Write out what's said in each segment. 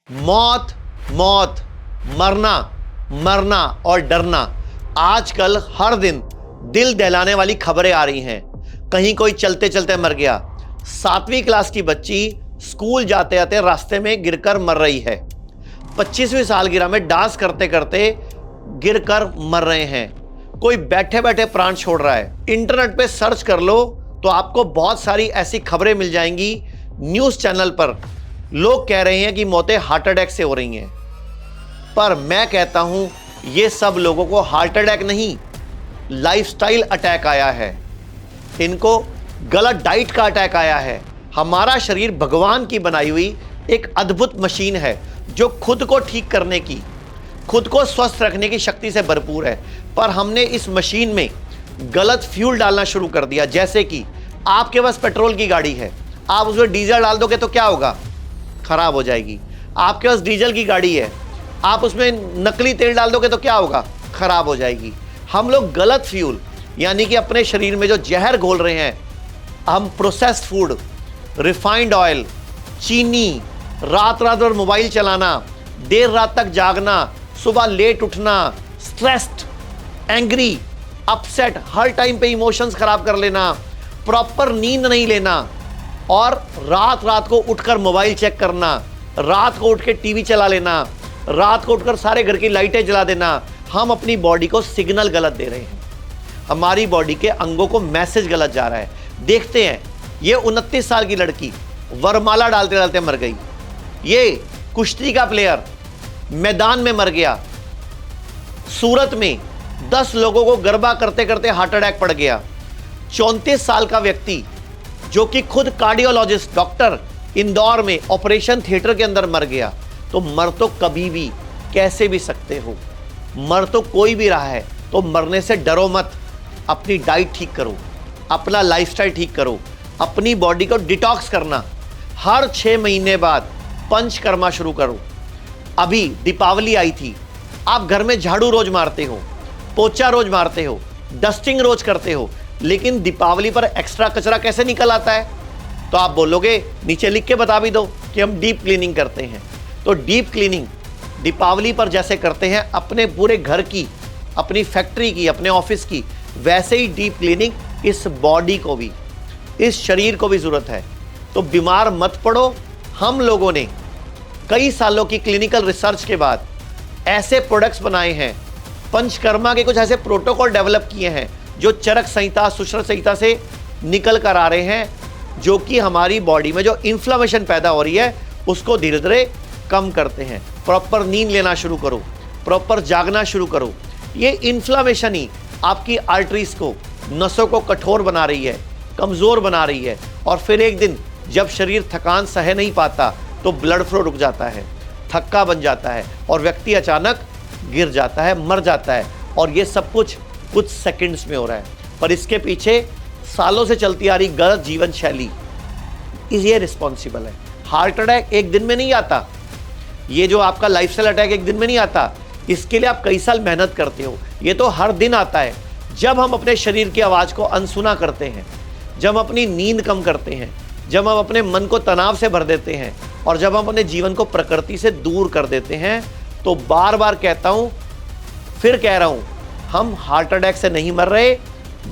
मौत, मौत, मरना, मरना और डरना। आजकल हर दिन दिल दहलाने वाली खबरें आ रही हैं। कहीं कोई चलते चलते मर गया। 7वीं क्लास की बच्ची स्कूल जाते जाते रास्ते में गिरकर मर रही है। 25वीं सालगिरह में डांस करते करते गिरकर मर रहे हैं। कोई बैठे बैठे प्राण छोड़ रहा है। इंटरनेट पे सर्च कर लो तो आपको बहुत सारी ऐसी खबरें मिल जाएंगी। न्यूज़ चैनल पर लोग कह रहे हैं कि मौतें हार्ट अटैक से हो रही हैं, पर मैं कहता हूं ये सब लोगों को हार्ट अटैक नहीं, लाइफस्टाइल अटैक आया है। इनको गलत डाइट का अटैक आया है। हमारा शरीर भगवान की बनाई हुई एक अद्भुत मशीन है जो खुद को ठीक करने की, खुद को स्वस्थ रखने की शक्ति से भरपूर है, पर हमने इस मशीन में गलत फ्यूल डालना शुरू कर दिया। जैसे कि आपके पास पेट्रोल की गाड़ी है, आप उसमें डीजल डाल दोगे तो क्या होगा? खराब हो जाएगी। आपके पास डीजल की गाड़ी है, आप उसमें नकली तेल डाल दोगे तो क्या होगा? खराब हो जाएगी। हम लोग गलत फ्यूल यानी कि अपने शरीर में जो जहर घोल रहे हैं, हम प्रोसेस्ड फूड, रिफाइंड ऑयल, चीनी, रात रात भर मोबाइल चलाना, देर रात तक जागना, सुबह लेट उठना, स्ट्रेस्ड, एंग्री, अपसेट, हर टाइम पे इमोशंस खराब कर लेना, प्रॉपर नींद नहीं लेना और रात रात को उठकर मोबाइल चेक करना, रात को उठ के टीवी चला लेना, रात को उठकर सारे घर की लाइटें जला देना। हम अपनी बॉडी को सिग्नल गलत दे रहे हैं। हमारी बॉडी के अंगों को मैसेज गलत जा रहा है। देखते हैं, ये 29 साल की लड़की वरमाला डालते डालते मर गई। ये कुश्ती का प्लेयर मैदान में मर गया। सूरत में 10 लोगों को गरबा करते करते हार्ट अटैक पड़ गया। 34 साल का व्यक्ति जो कि खुद कार्डियोलॉजिस्ट डॉक्टर, इंदौर में ऑपरेशन थिएटर के अंदर मर गया। तो मर तो कभी भी कैसे भी सकते हो, मर तो कोई भी रहा है, तो मरने से डरो मत। अपनी डाइट ठीक करो, अपना लाइफस्टाइल ठीक करो, अपनी बॉडी को डिटॉक्स करना। हर 6 महीने बाद पंचकर्मा शुरू करो। अभी दीपावली आई थी, आप घर में झाड़ू रोज मारते हो, पोछा रोज मारते हो, डस्टिंग रोज करते हो, लेकिन दीपावली पर एक्स्ट्रा कचरा कैसे निकल आता है? तो आप बोलोगे, नीचे लिख के बता भी दो कि हम डीप क्लीनिंग करते हैं। तो डीप क्लीनिंग दीपावली पर जैसे करते हैं अपने पूरे घर की, अपनी फैक्ट्री की, अपने ऑफिस की, वैसे ही डीप क्लीनिंग इस बॉडी को भी, इस शरीर को भी ज़रूरत है। तो बीमार मत पड़ो। हम लोगों ने कई सालों की क्लिनिकल रिसर्च के बाद ऐसे प्रोडक्ट्स बनाए हैं, पंचकर्मा के कुछ ऐसे प्रोटोकॉल डेवलप किए हैं जो चरक संहिता, सुश्रुत संहिता से निकल कर आ रहे हैं, जो कि हमारी बॉडी में जो इन्फ्लेमेशन पैदा हो रही है उसको धीरे धीरे कम करते हैं। प्रॉपर नींद लेना शुरू करो, प्रॉपर जागना शुरू करो। ये इन्फ्लेमेशन ही आपकी आर्टरीज को, नसों को कठोर बना रही है, कमज़ोर बना रही है, और फिर एक दिन जब शरीर थकान सह नहीं पाता तो ब्लड फ्लो रुक जाता है, थक्का बन जाता है और व्यक्ति अचानक गिर जाता है, मर जाता है। और ये सब कुछ सेकंड्स में हो रहा है, पर इसके पीछे सालों से चलती आ रही गलत जीवन शैली ये रिस्पॉन्सिबल है। हार्ट अटैक एक दिन में नहीं आता, ये जो आपका लाइफस्टाइल अटैक एक दिन में नहीं आता, इसके लिए आप कई साल मेहनत करते हो। ये तो हर दिन आता है जब हम अपने शरीर की आवाज़ को अनसुना करते हैं, जब हम अपनी नींद कम करते हैं, जब हम अपने मन को तनाव से भर देते हैं और जब हम अपने जीवन को प्रकृति से दूर कर देते हैं। तो बार बार कहता हूँ, फिर कह रहा हूँ, हम हार्ट अटैक से नहीं मर रहे,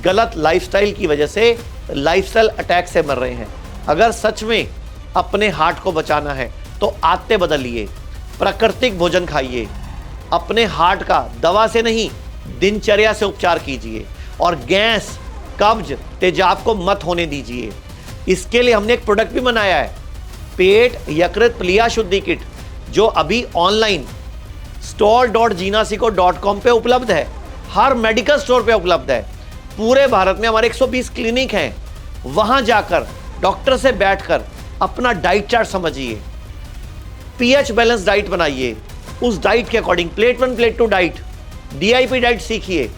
गलत लाइफस्टाइल की वजह से लाइफस्टाइल अटैक से मर रहे हैं। अगर सच में अपने हार्ट को बचाना है तो आदतें बदलिए, प्राकृतिक भोजन खाइए, अपने हार्ट का दवा से नहीं दिनचर्या से उपचार कीजिए, और गैस, कब्ज, तेजाब को मत होने दीजिए। इसके लिए हमने एक प्रोडक्ट भी बनाया है, पेट यकृत प्लिया शुद्धि किट, जो अभी ऑनलाइन store.jinasiko.com पे उपलब्ध है, हर मेडिकल स्टोर पे उपलब्ध है। पूरे भारत में हमारे 120 क्लिनिक हैं, वहां जाकर डॉक्टर से बैठकर अपना डाइट चार्ट समझिए, पीएच बैलेंस डाइट बनाइए, उस डाइट के according plate 1 plate 2 diet, DIP diet सीखिए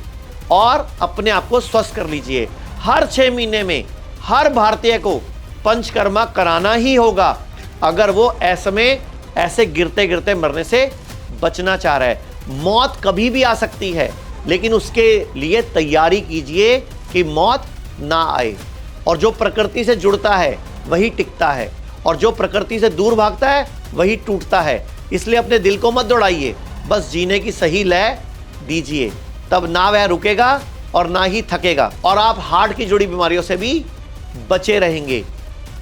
और अपने आप को स्वस्थ कर लीजिए। हर 6 महीने में हर भारतीय को पंचकर्मा कराना ही होगा, अगर वो ऐसे गिरते गिरते मरने से बचना चाह रहा है। मौत कभी भी आ सकती है, लेकिन उसके लिए तैयारी कीजिए कि मौत ना आए। और जो प्रकृति से जुड़ता है वही टिकता है, और जो प्रकृति से दूर भागता है वही टूटता है। इसलिए अपने दिल को मत दौड़ाइए, बस जीने की सही लय दीजिए, तब ना वह रुकेगा और ना ही थकेगा, और आप हार्ट की जुड़ी बीमारियों से भी बचे रहेंगे।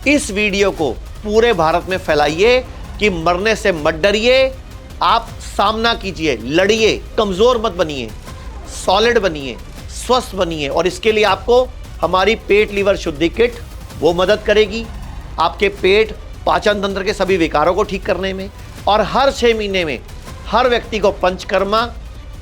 इस वीडियो को पूरे भारत में फैलाइए कि मरने से मत डरिए, आप सामना कीजिए, लड़िए, कमजोर मत बनिए, सॉलिड बनिए, स्वस्थ बनिए। और इसके लिए आपको हमारी पेट लीवर शुद्धि किट वो मदद करेगी आपके पेट पाचन तंत्र के सभी विकारों को ठीक करने में। और हर 6 महीने में हर व्यक्ति को पंचकर्मा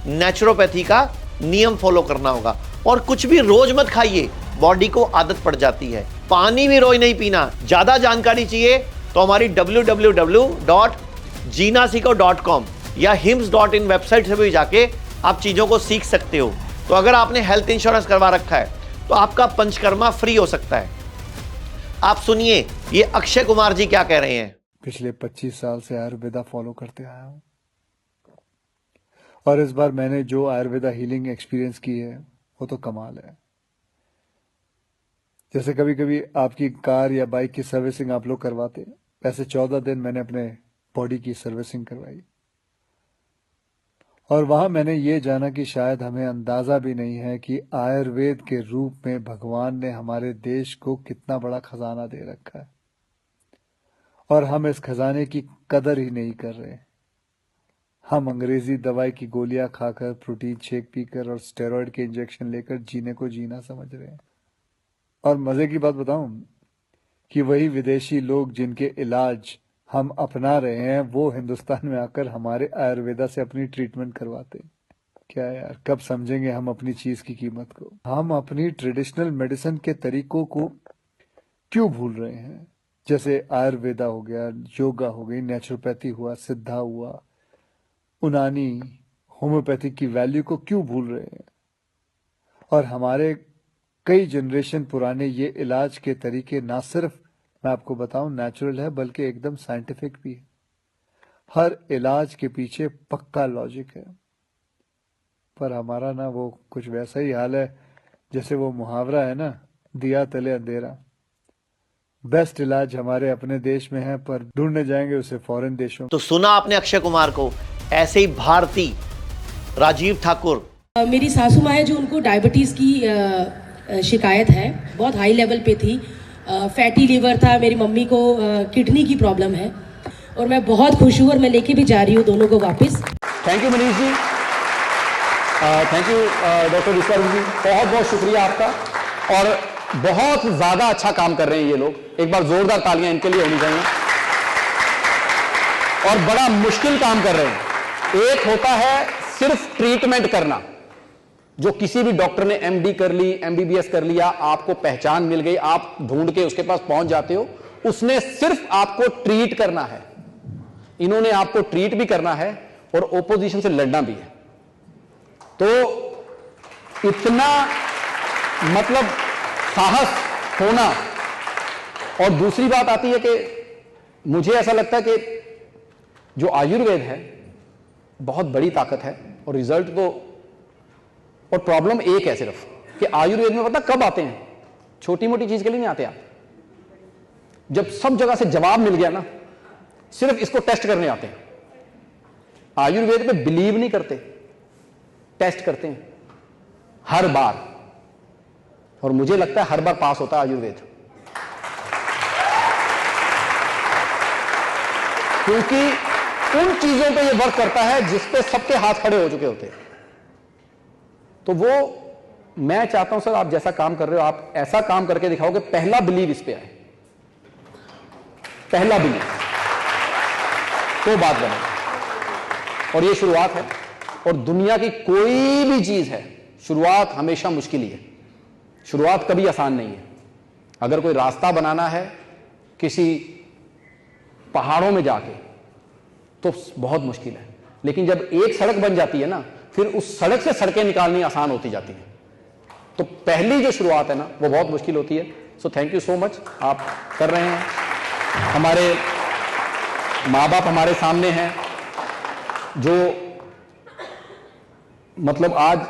नेचुरोपैथी का नियम फॉलो करना होगा। और कुछ भी रोज मत खाइए, बॉडी को आदत पड़ जाती है। पानी भी रोज नहीं पीना। ज्यादा जानकारी चाहिए तो हमारी www.jinasiko.com या hims.in वेबसाइट से भी जाके आप चीजों को सीख सकते हो। तो अगर आपने हेल्थ इंश्योरेंस करवा रखा है तो आपका पंचकर्मा फ्री हो सकता है। आप सुनिए ये अक्षय कुमार जी क्या कह रहे हैं। पिछले 25 साल से आयुर्वेदा फॉलो करते आया हूँ, और इस बार मैंने जो आयुर्वेदा हीलिंग एक्सपीरियंस की है वो तो कमाल है। जैसे कभी कभी आपकी कार या बाइक की सर्विसिंग आप लोग करवाते हैं, वैसे 14 दिन मैंने अपने बॉडी की सर्विसिंग करवाई, और वहां मैंने ये जाना कि शायद हमें अंदाजा भी नहीं है कि आयुर्वेद के रूप में भगवान ने हमारे देश को कितना बड़ा खजाना दे रखा है, और हम इस खजाने की कदर ही नहीं कर रहे। हम अंग्रेजी दवाई की गोलियां खाकर, प्रोटीन शेक पीकर और स्टेरॉइड के इंजेक्शन लेकर जीने को जीना समझ रहे हैं। और मजे की बात बताऊं कि वही विदेशी लोग जिनके इलाज हम अपना रहे हैं वो हिंदुस्तान में आकर हमारे आयुर्वेदा से अपनी ट्रीटमेंट करवाते हैं। क्या यार, कब समझेंगे हम अपनी चीज की कीमत को? हम अपनी ट्रेडिशनल मेडिसिन के तरीकों को क्यों भूल रहे हैं? जैसे आयुर्वेदा हो गया, योगा हो गई, नेचुरोपैथी हुआ, सिद्धा हुआ, उनानी, होम्योपैथी की वैल्यू को क्यों भूल रहे हैं? और हमारे कई जनरेशन पुराने ये इलाज के तरीके ना सिर्फ मैं आपको बताऊं नेचुरल है, बल्कि एकदम साइंटिफिक भी है। हर इलाज के पीछे पक्का लॉजिक है। पर हमारा ना वो कुछ वैसा ही हाल है जैसे वो मुहावरा है ना, दिया तले अंधेरा। बेस्ट इलाज हमारे अपने देश में है, पर ढूंढने जाएंगे उसे फॉरेन देशों। तो सुना आपने अक्षय कुमार को। ऐसे ही भारती राजीव ठाकुर, मेरी सासू माँ है जो उनको डायबिटीज़ की शिकायत है, बहुत हाई लेवल पे थी, फैटी लीवर था, मेरी मम्मी को किडनी की प्रॉब्लम है, और मैं बहुत खुश हूँ और मैं लेके भी जा रही हूँ दोनों को वापस। Thank you Manish ji, thank you doctor Vishwaroop ji, बहुत बहुत शुक्रिया आपका। और बहुत ज़्यादा अच्छा काम कर रहे हैं ये लोग, एक बार जोरदार तालियां इनके लिए होनी चाहिए। और बड़ा मुश्किल काम कर रहे हैं। एक होता है सिर्फ ट्रीटमेंट करना, जो किसी भी डॉक्टर ने एमडी कर ली, एमबीबीएस कर लिया, आपको पहचान मिल गई, आप ढूंढ के उसके पास पहुंच जाते हो, उसने सिर्फ आपको ट्रीट करना है। इन्होंने आपको ट्रीट भी करना है और ओपोजिशन से लड़ना भी है। तो इतना मतलब साहस होना। और दूसरी बात आती है कि मुझे ऐसा लगता है कि जो आयुर्वेद है बहुत बड़ी ताकत है, और रिजल्ट तो, और प्रॉब्लम एक है सिर्फ कि आयुर्वेद में पता कब आते हैं? छोटी मोटी चीज के लिए नहीं आते आप। जब सब जगह से जवाब मिल गया ना, सिर्फ इसको टेस्ट करने आते हैं। आयुर्वेद पे बिलीव नहीं करते, टेस्ट करते हैं हर बार, और मुझे लगता है हर बार पास होता है आयुर्वेद, क्योंकि उन चीजों पे ये वर्क करता है जिस पे सबके हाथ खड़े हो चुके होते हैं। तो वो मैं चाहता हूं सर, आप जैसा काम कर रहे हो, आप ऐसा काम करके दिखाओ कि पहला बिलीव इस पे आए, पहला बिलीव, तो बात बने। और ये शुरुआत है, और दुनिया की कोई भी चीज है, शुरुआत हमेशा मुश्किल ही है, शुरुआत कभी आसान नहीं है। अगर कोई रास्ता बनाना है किसी पहाड़ों में जाके तो बहुत मुश्किल है, लेकिन जब एक सड़क बन जाती है ना, फिर उस सड़क से सड़कें निकालनी आसान होती जाती हैं। तो पहली जो शुरुआत है ना, वो बहुत मुश्किल होती है। So thank you so much, आप कर रहे हैं। हमारे माँ बाप हमारे सामने हैं, जो मतलब आज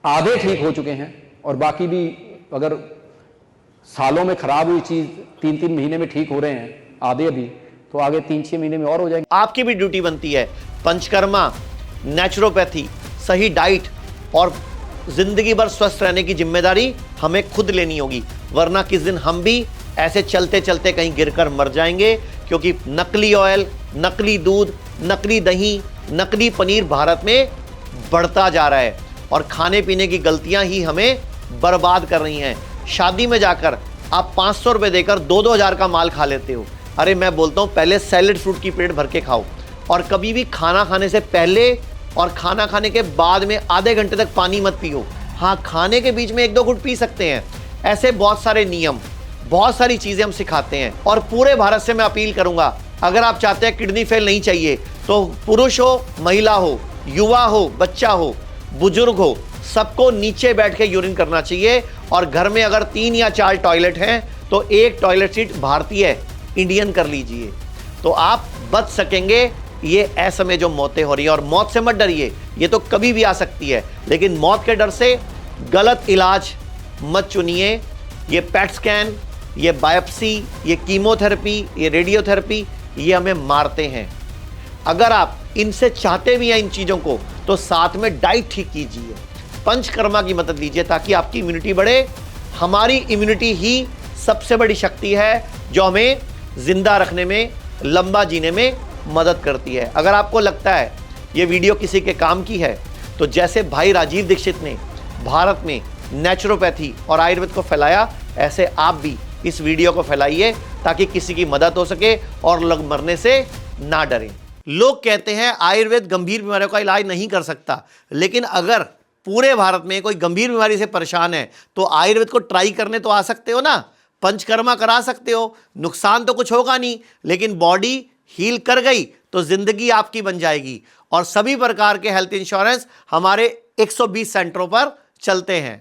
आधे ठीक हो चुके हैं, और बाकी भी अगर सालों में खराब हुई चीज 3-3 महीने में ठीक हो रहे हैं आधे अभी, तो आगे 3-6 महीने में और हो जाएंगे। आपकी भी ड्यूटी बनती है, पंचकर्मा, नेचुरोपैथी, सही डाइट और जिंदगी भर स्वस्थ रहने की जिम्मेदारी हमें खुद लेनी होगी, वरना किस दिन हम भी ऐसे चलते चलते कहीं गिरकर मर जाएंगे। क्योंकि नकली ऑयल, नकली दूध, नकली दही, नकली पनीर भारत में बढ़ता जा रहा है और खाने पीने की गलतियां ही हमें बर्बाद कर रही हैं। शादी में जाकर आप 500 रुपये देकर 2-2 हज़ार का माल खा लेते हो। अरे मैं बोलता हूँ पहले सैलेड फ्रूट की प्लेट भर के खाओ, और कभी भी खाना खाने से पहले और खाना खाने के बाद में आधे घंटे तक पानी मत पियो। हाँ, खाने के बीच में 1-2 घुट पी सकते हैं। ऐसे बहुत सारे नियम, बहुत सारी चीज़ें हम सिखाते हैं। और पूरे भारत से मैं अपील करूंगा, अगर आप चाहते हैं किडनी फेल नहीं चाहिए, तो पुरुष हो, महिला हो, युवा हो, बच्चा हो, बुजुर्ग हो, सबको नीचे बैठ के यूरिन करना चाहिए। और घर में अगर 3 या 4 टॉयलेट हैं तो एक टॉयलेट सीट भारतीय इंडियन कर लीजिए, तो आप बच सकेंगे ये असमय जो मौतें हो रही है। और मौत से मत डरिए, ये तो कभी भी आ सकती है, लेकिन मौत के डर से गलत इलाज मत चुनिए। ये पैट स्कैन, ये बायोप्सी, ये कीमोथेरेपी, ये रेडियोथेरेपी, ये हमें मारते हैं। अगर आप इनसे चाहते भी हैं इन चीज़ों को, तो साथ में डाइट ठीक कीजिए, पंचकर्मा की मदद लीजिए, ताकि आपकी इम्यूनिटी बढ़े। हमारी इम्यूनिटी ही सबसे बड़ी शक्ति है जो हमें जिंदा रखने में, लंबा जीने में मदद करती है। अगर आपको लगता है ये वीडियो किसी के काम की है, तो जैसे भाई राजीव दीक्षित ने भारत में नेचुरोपैथी और आयुर्वेद को फैलाया, ऐसे आप भी इस वीडियो को फैलाइए ताकि किसी की मदद हो सके और लोग मरने से ना डरें। लोग कहते हैं आयुर्वेद गंभीर बीमारियों का इलाज नहीं कर सकता, लेकिन अगर पूरे भारत में कोई गंभीर बीमारी से परेशान है तो आयुर्वेद को ट्राई करने तो आ सकते हो ना, पंचकर्मा करा सकते हो, नुकसान तो कुछ होगा नहीं, लेकिन बॉडी हील कर गई तो जिंदगी आपकी बन जाएगी। और सभी प्रकार के हेल्थ इंश्योरेंस हमारे 120 सेंटरों पर चलते हैं।